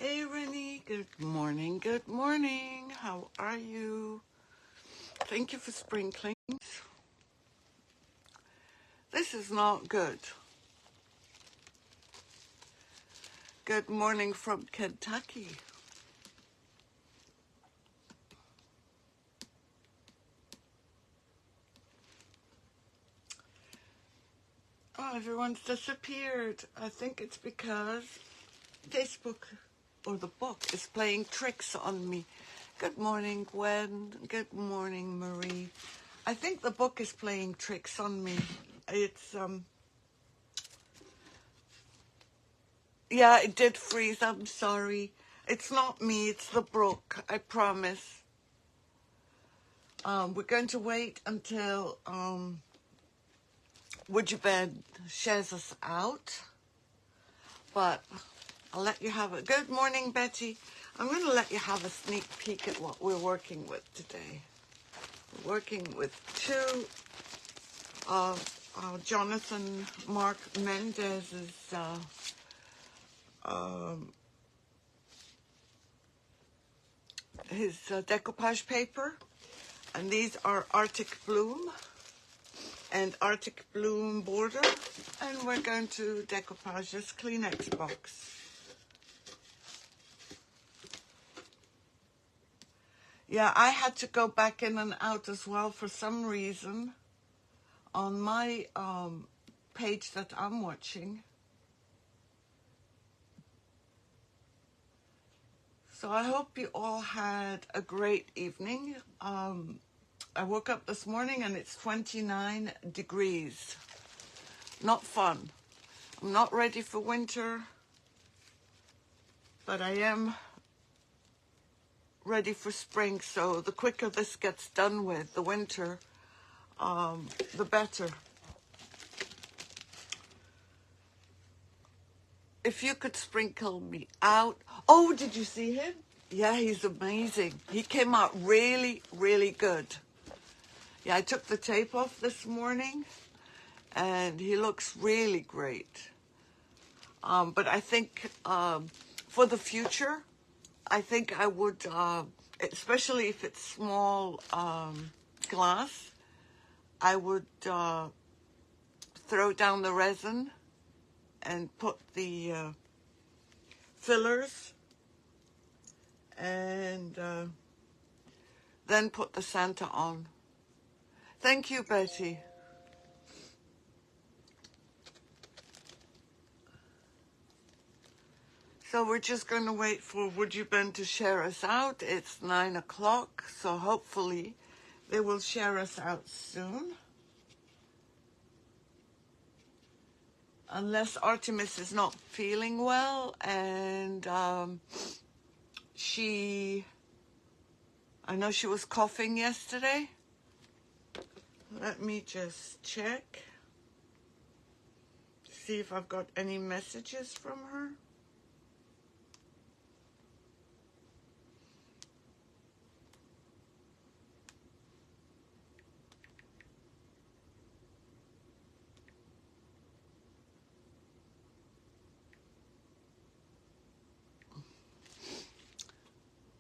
Hey Rennie, good morning, good morning. How are you? Thank you for sprinkling. This is not good. Good morning from Kentucky. Oh, everyone's disappeared. I think it's because Facebook or the book is playing tricks on me. Good morning, Gwen. Good morning, Marie. I think the book is playing tricks on me. It's, yeah, it did freeze. I'm sorry. It's not me, it's the book, I promise. We're going to wait until Would You Ben shares us out, but I'll let you have it. Good morning, Betty. I'm going to let you have a sneak peek at what we're working with today. We're working with two Jonathan Mark Mendez's his decoupage paper, and these are Arctic Bloom and Arctic Bloom border, and we're going to decoupage this Kleenex box. Yeah, I had to go back in and out as well for some reason on my page that I'm watching. So I hope you all had a great evening. I woke up this morning and it's 29 degrees. Not fun. I'm not ready for winter, but I am ready for spring. So the quicker this gets done with, the winter, the better. If you could sprinkle me out. Oh, did you see him? Yeah, he's amazing. He came out really, really good. Yeah, I took the tape off this morning, and he looks really great. But I think for the future, I think I would, especially if it's small glass, I would throw down the resin and put the fillers and then put the Santa on. Thank you, Betty. So we're just going to wait for Would You Ben to share us out. It's 9 o'clock, so hopefully they will share us out soon. Unless Artemis is not feeling well, and I know she was coughing yesterday. Let me just check, see if I've got any messages from her.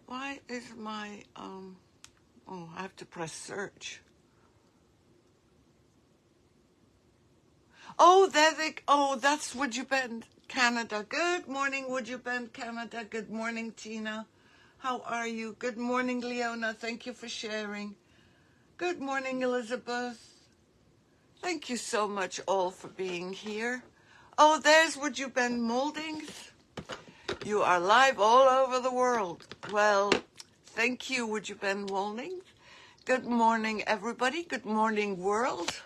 Why is my, oh, I have to press search. Oh, that's Would You Ben Canada. Good morning, Would You Ben Canada. Good morning, Tina. How are you? Good morning, Leona. Thank you for sharing. Good morning, Elizabeth. Thank you so much all for being here. Oh, there's Would You Ben Moldings. You are live all over the world. Well, thank you, Would You Ben Moldings. Good morning, everybody. Good morning, world.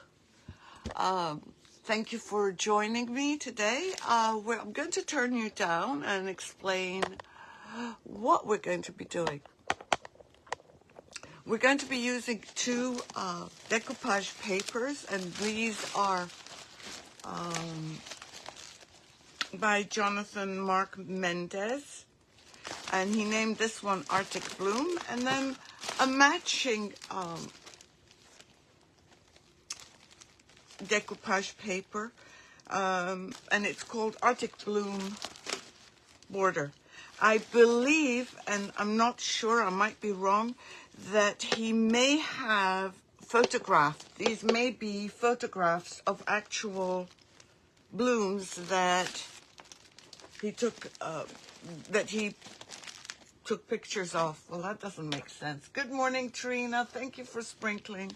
Thank you for joining me today. I'm going to turn you down and explain what we're going to be doing. We're going to be using two decoupage papers, and these are by Jonathan Mark Mendez, and he named this one Arctic Bloom, and then a matching decoupage paper, and it's called Arctic Bloom border. I believe, and I'm not sure, I might be wrong, that he may have photographed, these may be photographs of actual blooms that he took pictures of. Well, that doesn't make sense. Good morning, Trina. Thank you for sprinkling.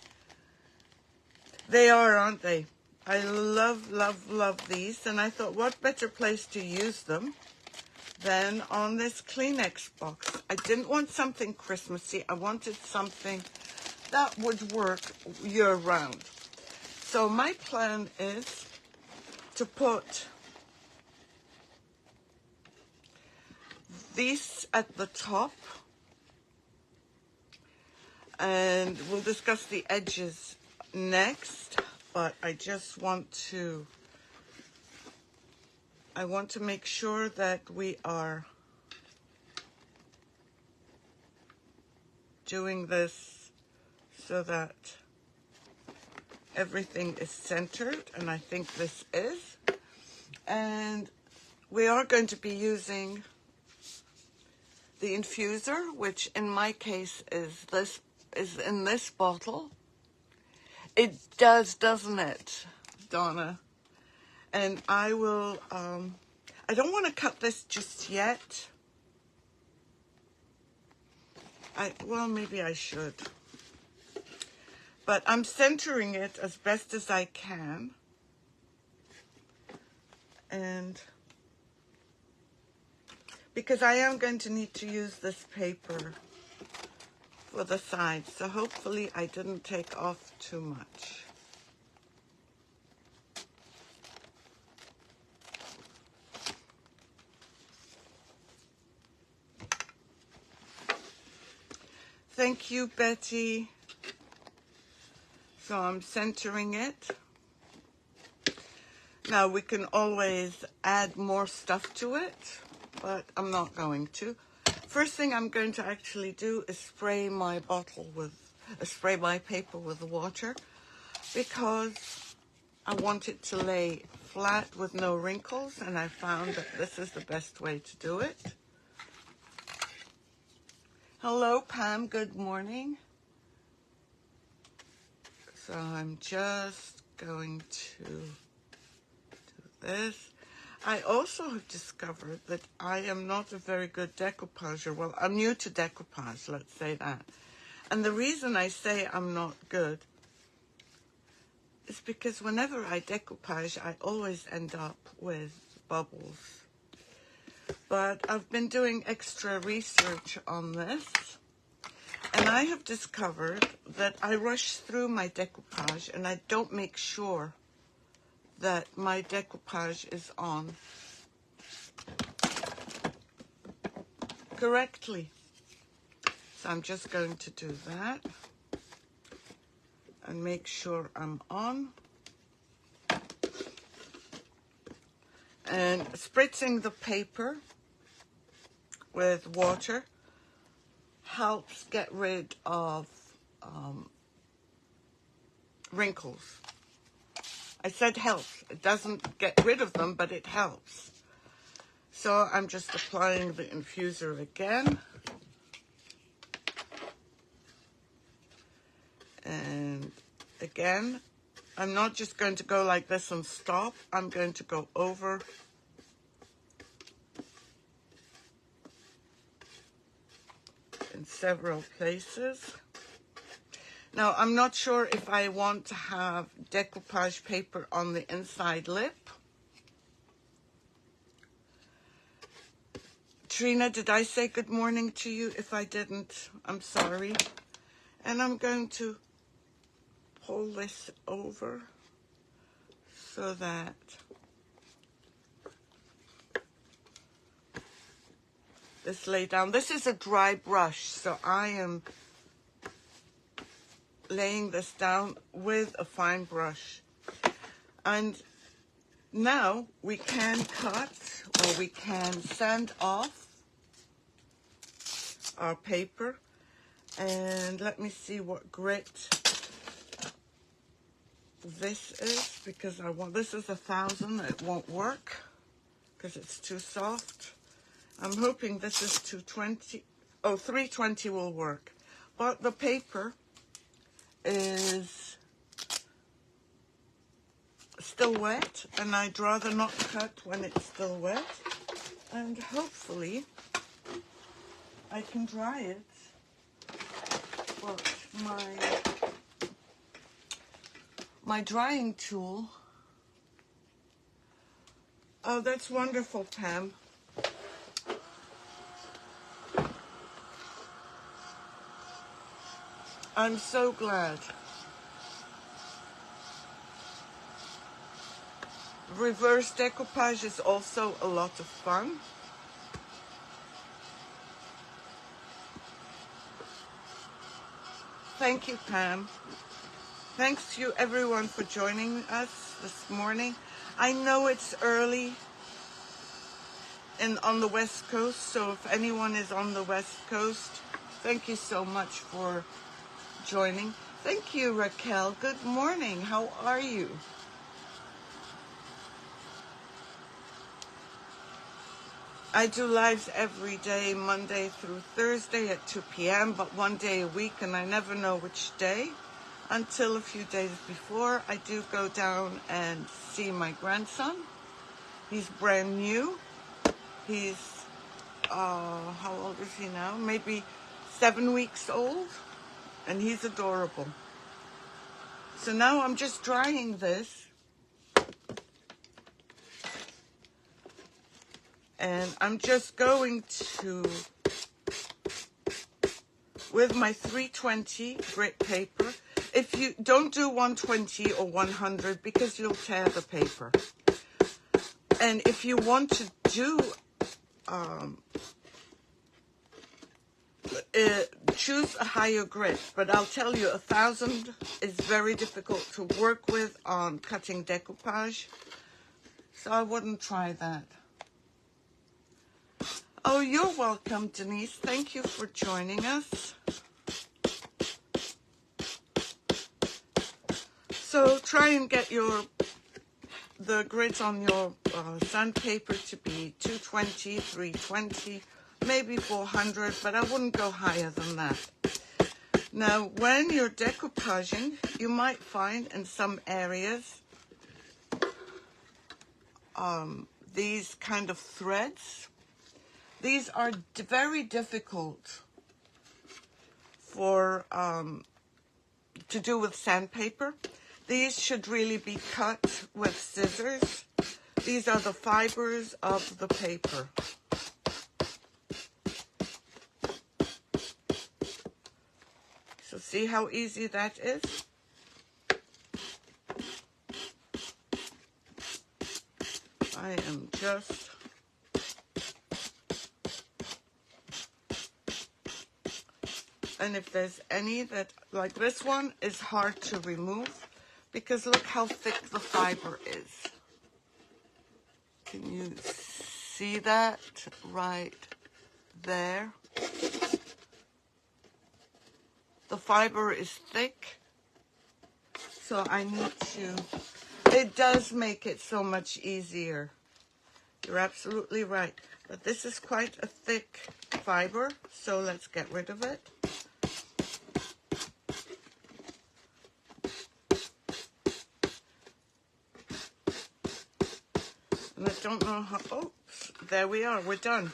They are, aren't they? I love, love, love these. And I thought, what better place to use them than on this Kleenex box. I didn't want something Christmassy. I wanted something that would work year-round. So my plan is to put these at the top, and we'll discuss the edges next, but I want to make sure that we are doing this so that everything is centered, and I think this is. And we are going to be using the infuser, which in my case is in this bottle. It does, doesn't it, Donna? And I will, I don't want to cut this just yet. Well, maybe I should. But I'm centering it as best as I can. And because I am going to need to use this paper for the sides, so hopefully I didn't take off too much. Thank you, Betty. So I'm centering it. Now we can always add more stuff to it, but I'm not going to. First thing I'm going to actually do is spray my paper with water, because I want it to lay flat with no wrinkles, and I found that this is the best way to do it. Hello, Pam. Good morning. So I'm just going to do this. I also have discovered that I am not a very good decoupager. Well, I'm new to decoupage, let's say that. And the reason I say I'm not good is because whenever I decoupage, I always end up with bubbles. But I've been doing extra research on this, and I have discovered that I rush through my decoupage and I don't make sure that my decoupage is on correctly. So I'm just going to do that and make sure I'm on. And spritzing the paper with water helps get rid of wrinkles. I said helps. It doesn't get rid of them, but it helps. So I'm just applying the infuser again. And again, I'm not just going to go like this and stop. I'm going to go over in several places. Now, I'm not sure if I want to have decoupage paper on the inside lip. Trina, did I say good morning to you? If I didn't, I'm sorry. And I'm going to pull this over so that this lay down. This is a dry brush, so I am laying this down with a fine brush. And now we can cut, or we can sand off our paper. And let me see what grit this is, because this is 1000. It won't work because it's too soft. I'm hoping this is 220. Oh, 320 will work. But the paper is still wet, and I'd rather not cut when it's still wet. And hopefully I can dry it. But my drying tool. Oh, that's wonderful, Pam. I'm so glad. Reverse decoupage is also a lot of fun. Thank you, Pam. Thanks to you, everyone, for joining us this morning. I know it's early on the West Coast, so if anyone is on the West Coast, thank you so much for joining. Thank you, Raquel. Good morning. How are you? I do lives every day, Monday through Thursday at 2 p.m., but one day a week, and I never know which day. Until a few days before, I do go down and see my grandson. He's brand new. He's, how old is he now? Maybe 7 weeks old, and he's adorable. So now I'm just drying this. And I'm just going to, with my 320 grit paper, if you don't do 120 or 100 because you'll tear the paper. And if you want to do, choose a higher grit, but I'll tell you 1,000 is very difficult to work with on cutting decoupage. So I wouldn't try that. Oh, you're welcome, Denise. Thank you for joining us. So try and get the grit on your sandpaper to be 220, 320, maybe 400, but I wouldn't go higher than that. Now, when you're decoupaging, you might find in some areas these kind of threads. These are very difficult for to do with sandpaper. These should really be cut with scissors. These are the fibers of the paper. So see how easy that is? I am just and if there's any that, like this one, is hard to remove because look how thick the fiber is. Can you see that right there? The fiber is thick, so I need to, it does make it so much easier. You're absolutely right. But this is quite a thick fiber, so let's get rid of it. And I don't know how, oops, there we are, we're done.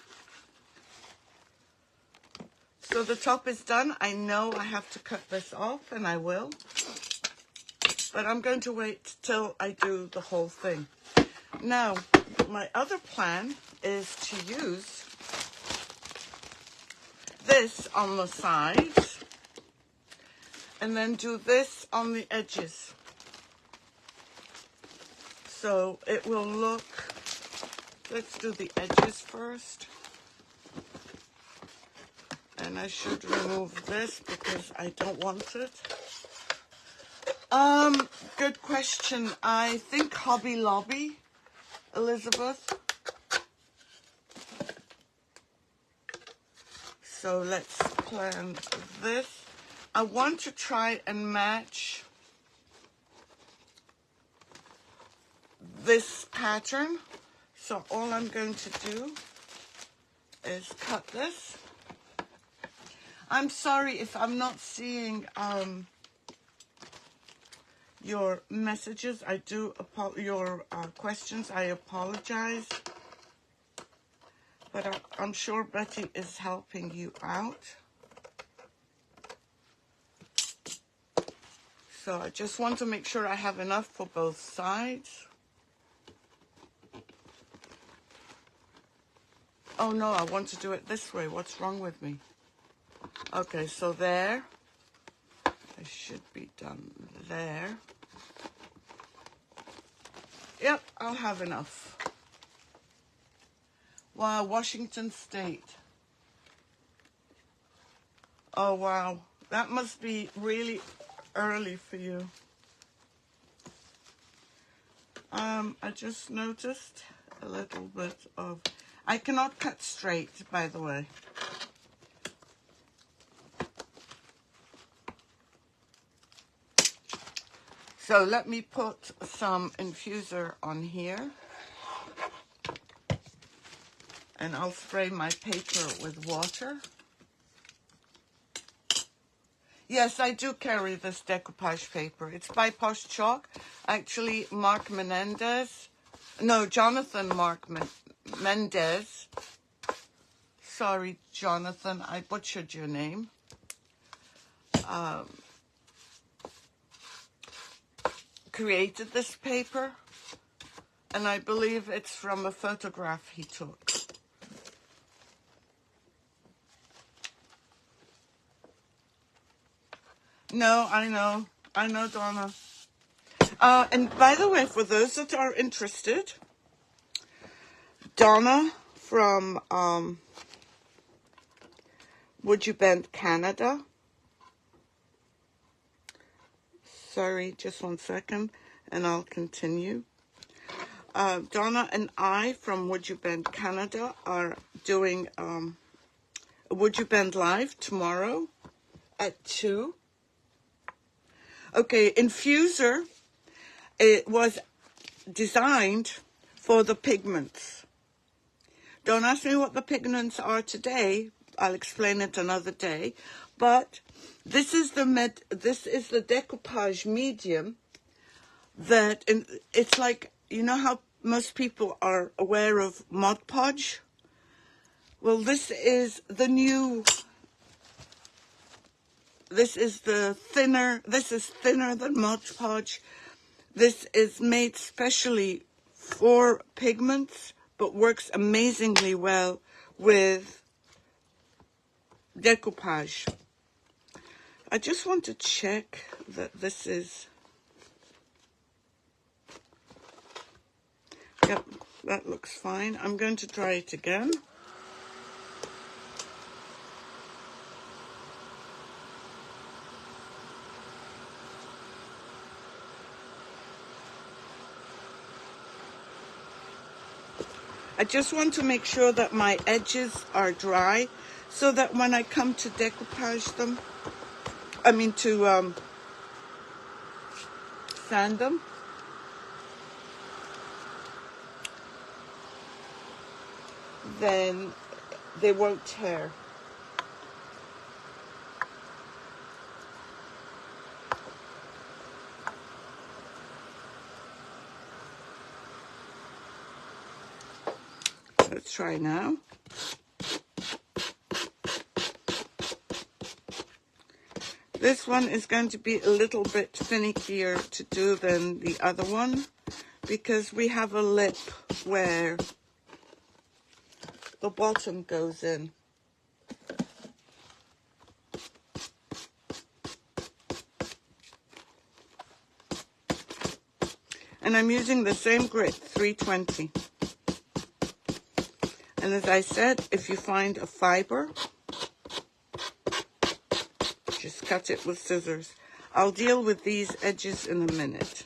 So the top is done. I know I have to cut this off, and I will. But I'm going to wait till I do the whole thing. Now, my other plan is to use this on the sides and then do this on the edges. So it will look, let's do the edges first. And I should remove this because I don't want it. Good question. I think Hobby Lobby, Elizabeth. So let's plan this. I want to try and match this pattern. So all I'm going to do is cut this. I'm sorry if I'm not seeing your messages. I do your questions. I apologize. But I'm sure Betty is helping you out. So I just want to make sure I have enough for both sides. Oh no, I want to do it this way. What's wrong with me? Okay, so there. I should be done there. Yep, I'll have enough. Wow, Washington State. Oh wow, that must be really early for you. I just noticed a little bit of... I cannot cut straight, by the way. So let me put some infuser on here. And I'll spray my paper with water. Yes, I do carry this decoupage paper. It's by Posh Chalk. Actually, Mark Menendez. No, Jonathan Mark Mendez. Sorry, Jonathan, I butchered your name. Created this paper. And I believe it's from a photograph he took. No, I know, Donna. And by the way, for those that are interested, Donna from Would You Bend, Canada. Sorry, just 1 second, and I'll continue. Donna and I from Would You Bend, Canada are doing Would You Bend Live tomorrow at 2. Okay, infuser, it was designed for the pigments. Don't ask me what the pigments are today. I'll explain it another day. But this is the decoupage medium that it's like, you know how most people are aware of Mod Podge? Well, this is the new. This is thinner than Mod Podge. This is made specially for pigments, but works amazingly well with decoupage. I just want to check that this is... Yep, that looks fine. I'm going to try it again. I just want to make sure that my edges are dry so that when I come to decoupage them, to sand them, then they won't tear. Let's try now. This one is going to be a little bit finickier to do than the other one because we have a lip where the bottom goes in. And I'm using the same grit, 320. And as I said, if you find a fiber, just cut it with scissors. I'll deal with these edges in a minute.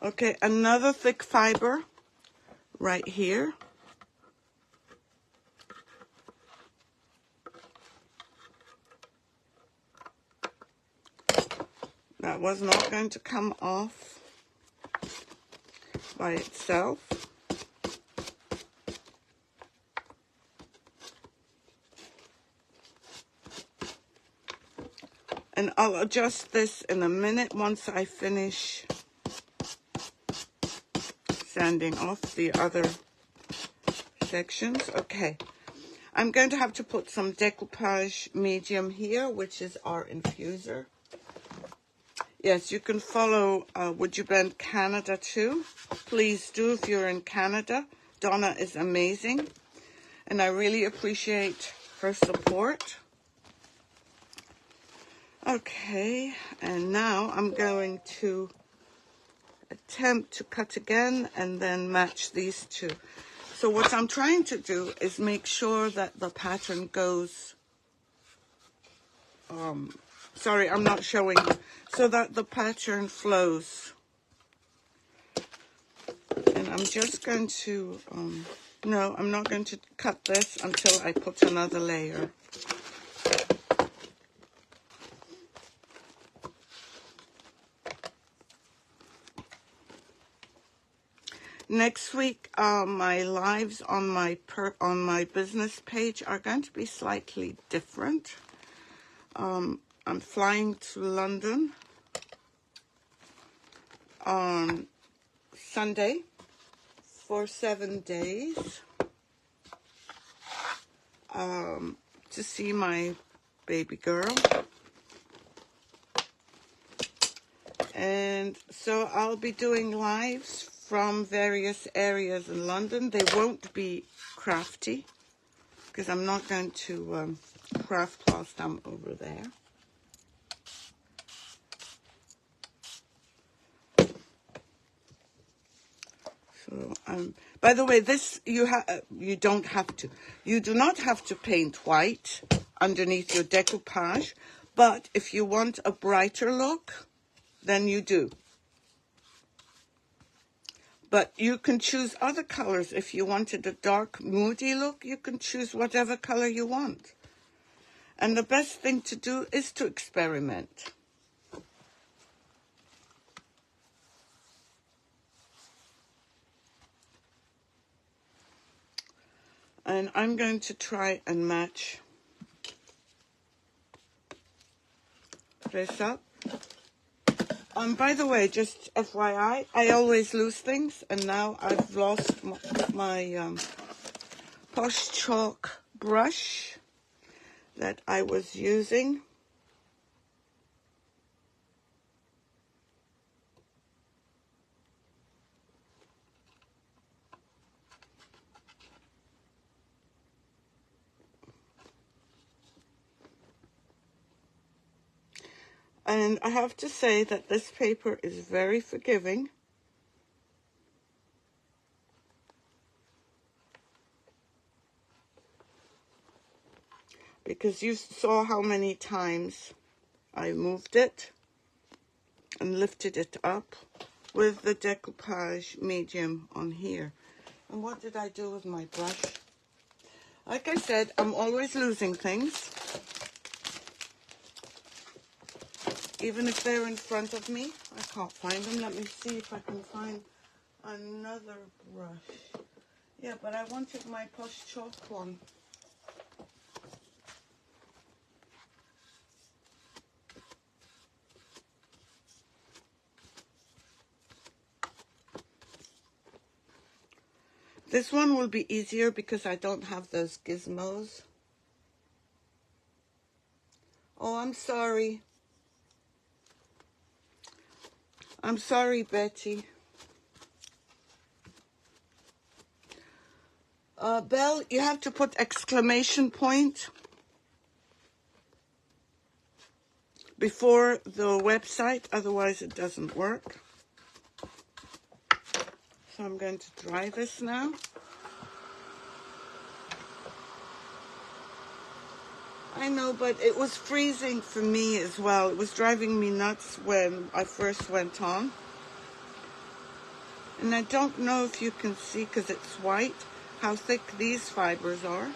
Okay, another thick fiber right here. That was not going to come off. by itself. And I'll adjust this in a minute once I finish sanding off the other sections. Okay, I'm going to have to put some decoupage medium here, which is our infuser. Yes, you can follow Would You Blend Canada too. Please do if you're in Canada. Donna is amazing, and I really appreciate her support. Okay, and now I'm going to attempt to cut again and then match these two. So what I'm trying to do is make sure that the pattern goes, sorry, I'm not showing you, so that the pattern flows. And I'm just going to, no, I'm not going to cut this until I put another layer. Next week, my lives on my business page are going to be slightly different. I'm flying to London on Sunday for 7 days to see my baby girl. And so I'll be doing lives from various areas in London. They won't be crafty because I'm not going to craft cloth them over there. So, by the way, this you don't have to. You do not have to paint white underneath your decoupage, but if you want a brighter look, then you do. But you can choose other colors. If you wanted a dark, moody look, you can choose whatever color you want. And the best thing to do is to experiment. And I'm going to try and match this up. By the way, just FYI, I always lose things, and now I've lost my Posh chalk brush that I was using. And I have to say that this paper is very forgiving. Because you saw how many times I moved it and lifted it up with the decoupage medium on here. And what did I do with my brush? Like I said, I'm always losing things. Even if they're in front of me, I can't find them. Let me see if I can find another brush. Yeah, but I wanted my Posh chalk one. This one will be easier because I don't have those gizmos. Oh, I'm sorry. I'm sorry, Betty. Belle, you have to put exclamation point before the website, otherwise it doesn't work. So I'm going to dry this now. I know, but it was freezing for me as well. It was driving me nuts when I first went on. And I don't know if you can see, because it's white, how thick these fibers are.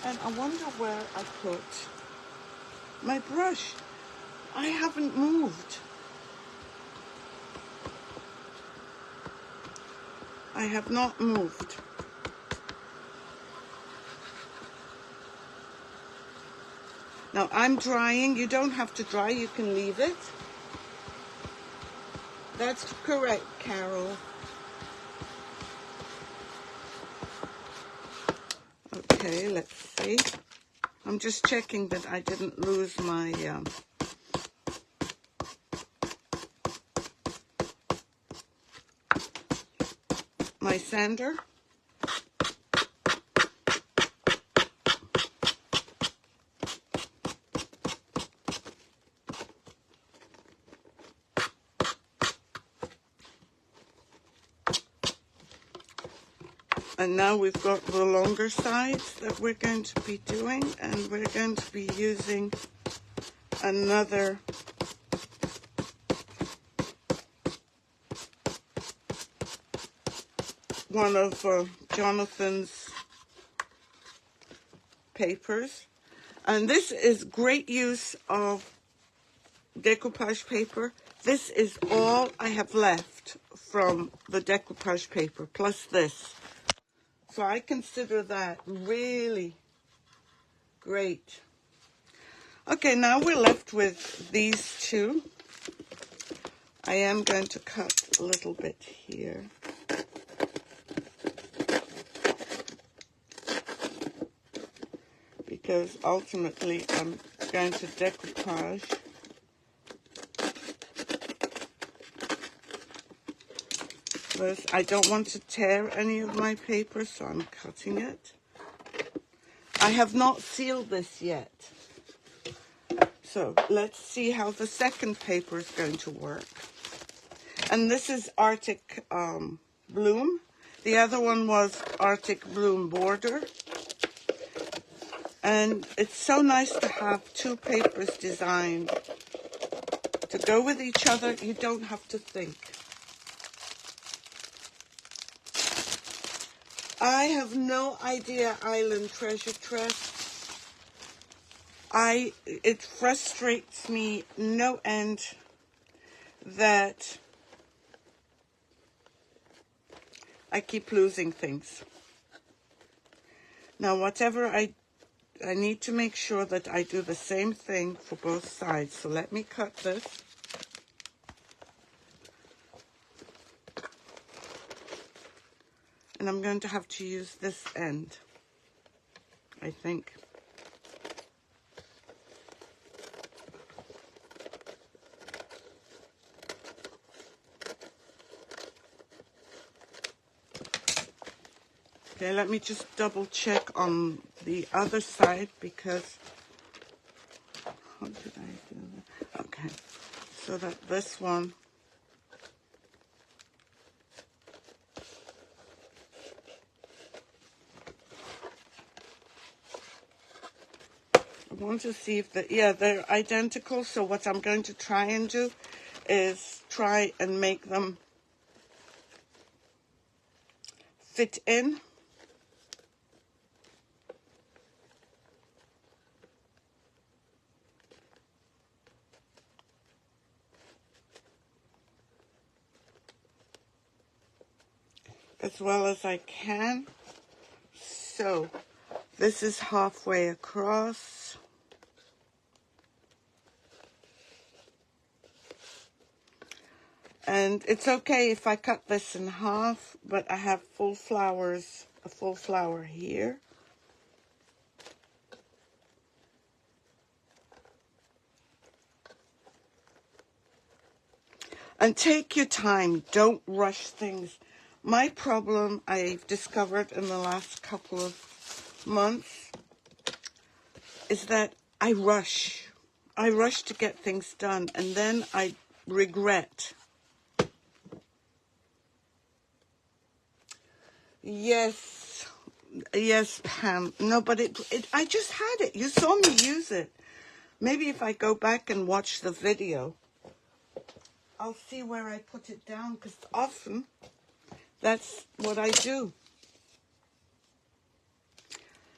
And I wonder where I put my brush. I haven't moved. I have not moved. Now I'm drying. You don't have to dry, you can leave it. That's correct, Carol. Okay, let's see. I'm just checking that I didn't lose my sander. And now we've got the longer sides that we're going to be doing, and we're going to be using another one of Jonathan's papers. And this is great use of decoupage paper. This is all I have left from the decoupage paper, plus this. So I consider that really great. Okay, now we're left with these two. I am going to cut a little bit here. Because ultimately I'm going to decoupage. This. I don't want to tear any of my paper, so I'm cutting it. I have not sealed this yet. So let's see how the second paper is going to work. And this is Arctic Bloom. The other one was Arctic Bloom Border. And it's so nice to have two papers designed to go with each other. You don't have to think. I have no idea, Island Treasure Tress. It frustrates me no end that I keep losing things. Now, whatever I need to make sure that I do the same thing for both sides. So let me cut this. And I'm going to have to use this end, I think. Okay, let me just double check on the other side because, how did I do that? Okay, so that this one, I want to see if they're identical. So what I'm going to try and do is try and make them fit in. As well as I can. So this is halfway across. And it's okay if I cut this in half, but I have full flowers, a full flower here. And take your time, don't rush things. My problem I've discovered in the last couple of months is that I rush. I rush to get things done, and then I regret. Yes, Pam. No, but I just had it. You saw me use it. Maybe if I go back and watch the video, I'll see where I put it down, because often that's what I do.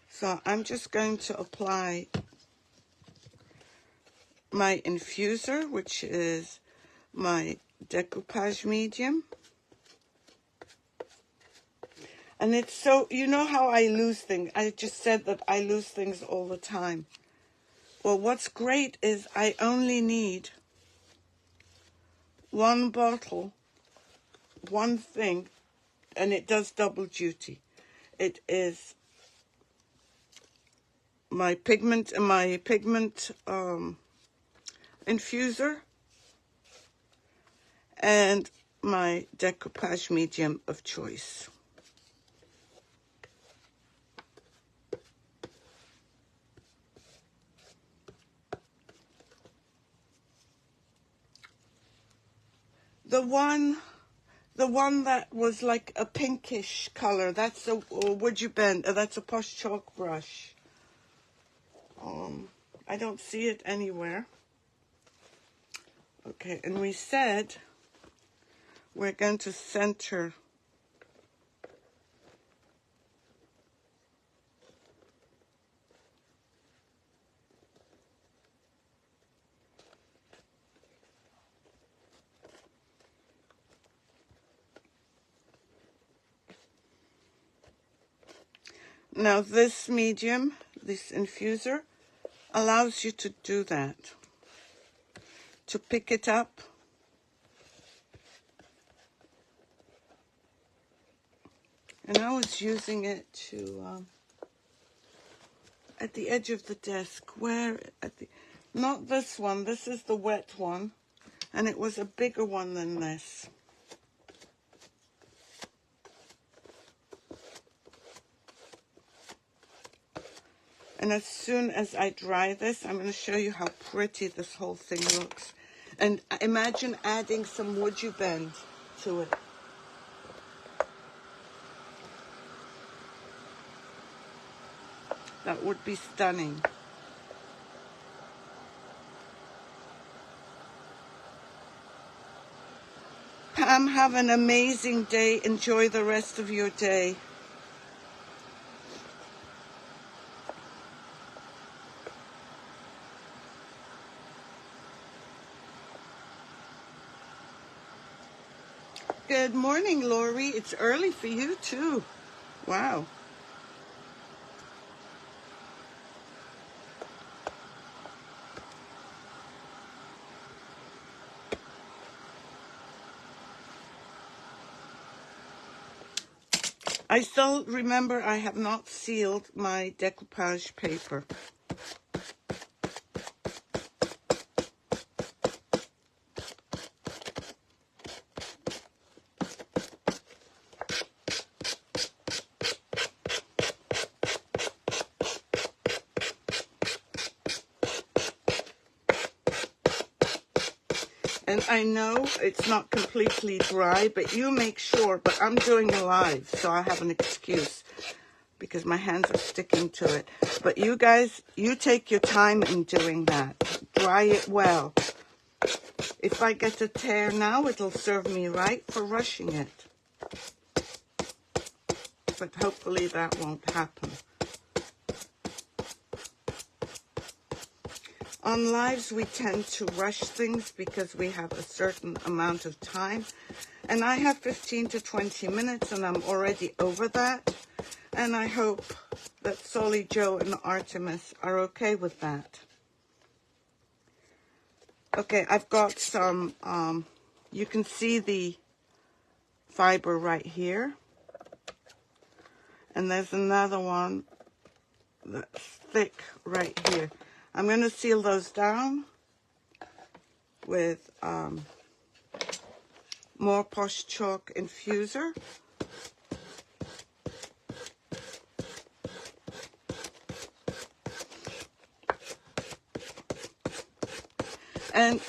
So I'm just going to apply my infuser, which is my decoupage medium. And it's so, you know how I lose things. I just said that I lose things all the time. Well, what's great is I only need one bottle, one thing, and it does double duty. It is my pigment infuser and my decoupage medium of choice. The one that was like a pinkish color, that's a would you bend? That's a Posh chalk brush. I don't see it anywhere. Okay, and we said we're going to center now. This medium, this infuser, allows you to do that, to pick it up and I was using it to at the edge of the desk, where at the, not this one, this is the wet one, and it was a bigger one than this. And as soon as I dry this, I'm going to show you how pretty this whole thing looks. And imagine adding some would you bend to it. That would be stunning. Pam, have an amazing day. Enjoy the rest of your day. Good morning, Lori. It's early for you, too. Wow. I still remember I have not sealed my decoupage paper. And I know it's not completely dry, but you make sure. But I'm doing a live, so I have an excuse because my hands are sticking to it. But you guys, you take your time in doing that. Dry it well. If I get a tear now, it'll serve me right for rushing it. But hopefully that won't happen. On lives, we tend to rush things because we have a certain amount of time. And I have 15 to 20 minutes, and I'm already over that. And I hope that Solly, Joe, and Artemis are okay with that. Okay, I've got some, you can see the fiber right here. And there's another one that's thick right here. I'm going to seal those down with more Posh chalk infuser. And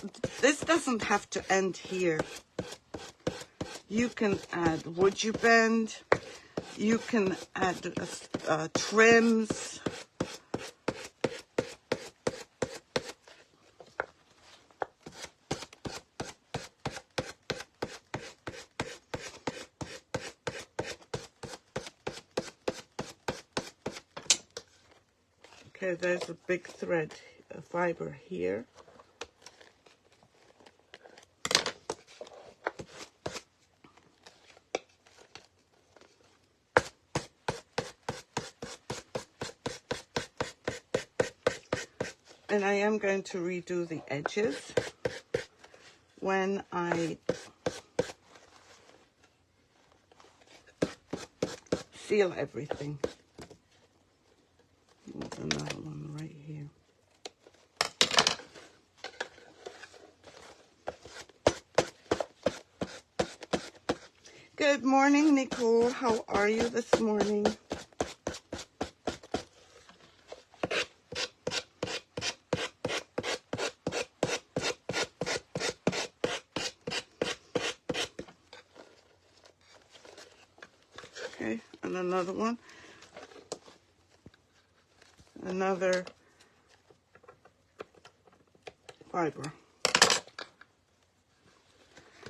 this doesn't have to end here. You can add would you bend, you can add trims. Okay, there's a big thread fiber here. And I am going to redo the edges when I seal everything. There's another one right here. Good morning, Nicole. How are you this morning? Okay, and another one. Another fiber.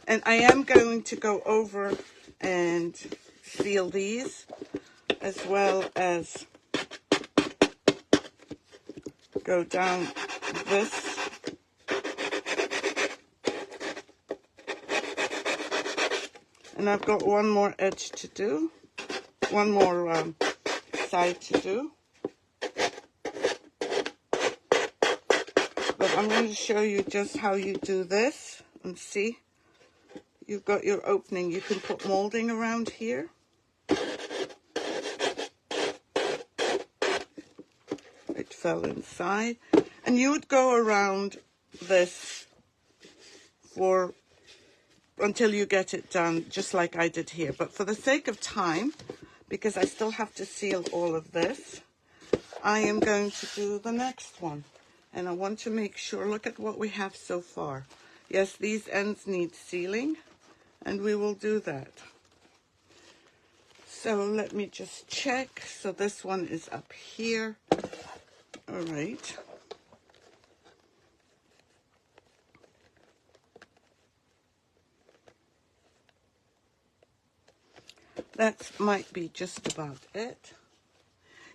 And I am going to go over and seal these, as well as go down this. And I've got one more edge to do, one more side to do. But I'm going to show you just how you do this, and see. You've got your opening. You can put molding around here. It fell inside. And you would go around this until you get it done, just like I did here. But for the sake of time, because I still have to seal all of this, I am going to do the next one. And I want to make sure, look at what we have so far. Yes, these ends need sealing, and we will do that. So let me just check. So this one is up here. All right. That might be just about it.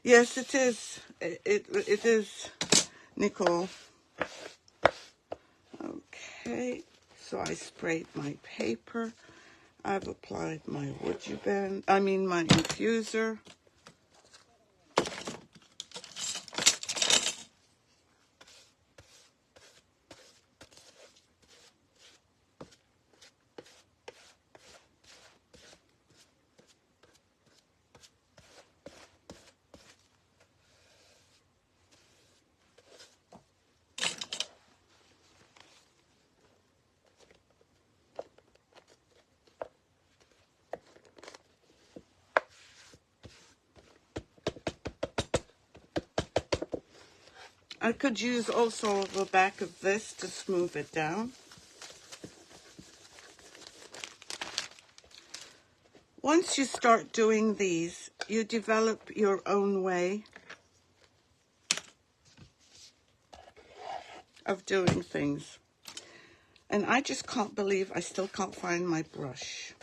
Yes, it is. It is, Nicole. Okay, so I sprayed my paper. I've applied my my infuser. I could use also the back of this to smooth it down. Once you start doing these, you develop your own way of doing things. And I just can't believe I still can't find my brush.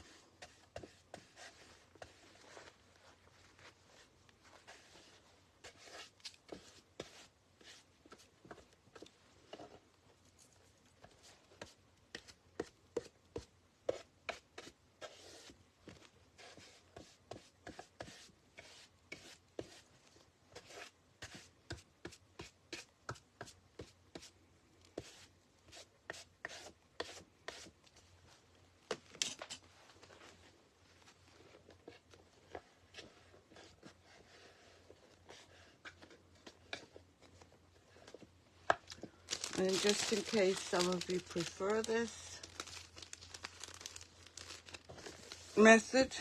And just in case some of you prefer this method,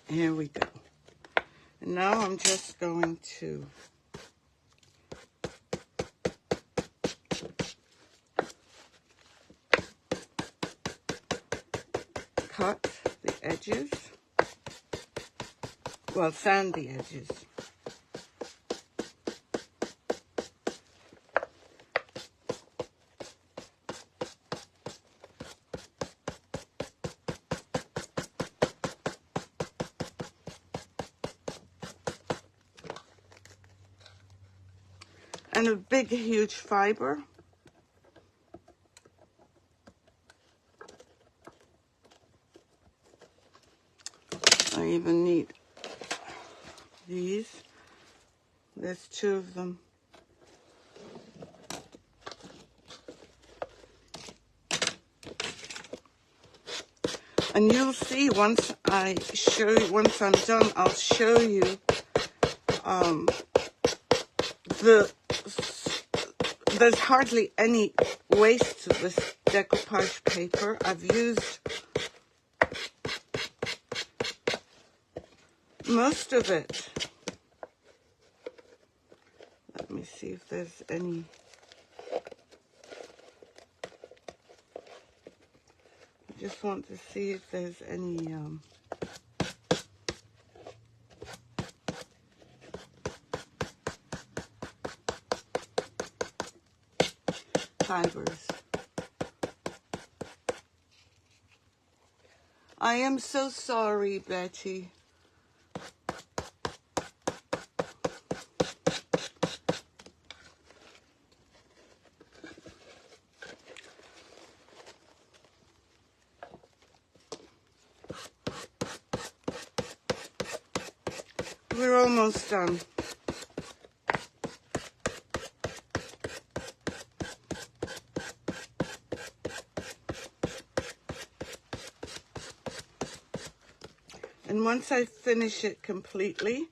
here we go. And now I'm just going to cut the edges, well, sand the edges. And a big, huge fiber. even need these. There's 2 of them. And you'll see once I'm done, I'll show you there's hardly any waste to this decoupage paper. I've used most of it. Let me see if there's any. I just want to see if there's any fibers. I am so sorry, Betty. We're almost done. And once I finish it completely,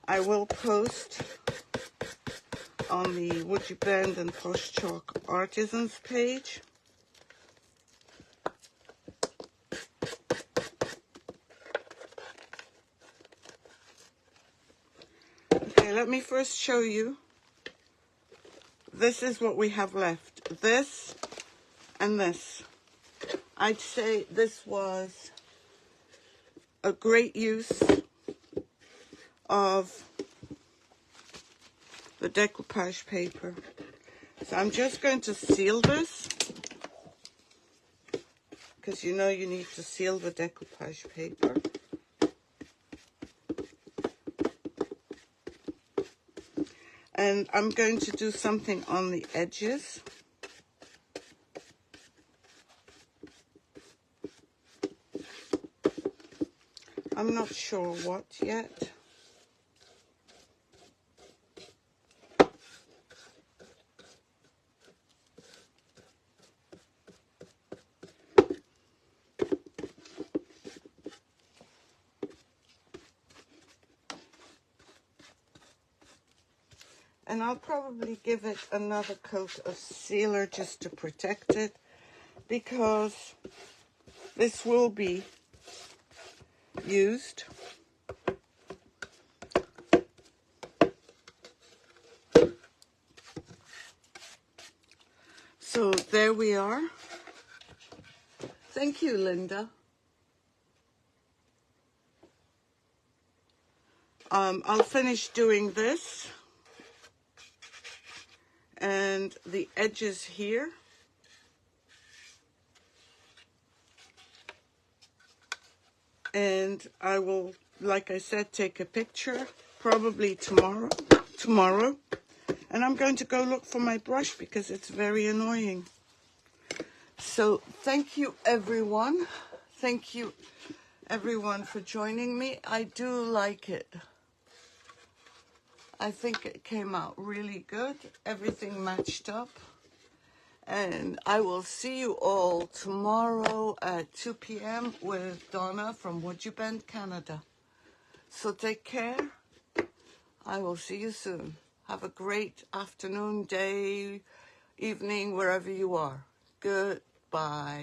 I will post on the Would You Bend and Posh Chalk Artisans page. Okay, let me first show you. This is what we have left. This and this. I'd say this was a great use of the decoupage paper. So I'm just going to seal this, because you know you need to seal the decoupage paper. And I'm going to do something on the edges. I'm not sure what yet. And I'll probably give it another coat of sealer just to protect it, because this will be used. So there we are. Thank you, Linda. I'll finish doing this and the edges here. And I will, like I said, take a picture probably tomorrow. And I'm going to go look for my brush because it's very annoying. So thank you, everyone. Thank you, everyone, for joining me. I do like it. I think it came out really good. Everything matched up. And I will see you all tomorrow at 2 p.m. with Donna from Would You Bend, Canada. So take care. I will see you soon. Have a great afternoon, day, evening, wherever you are. Goodbye.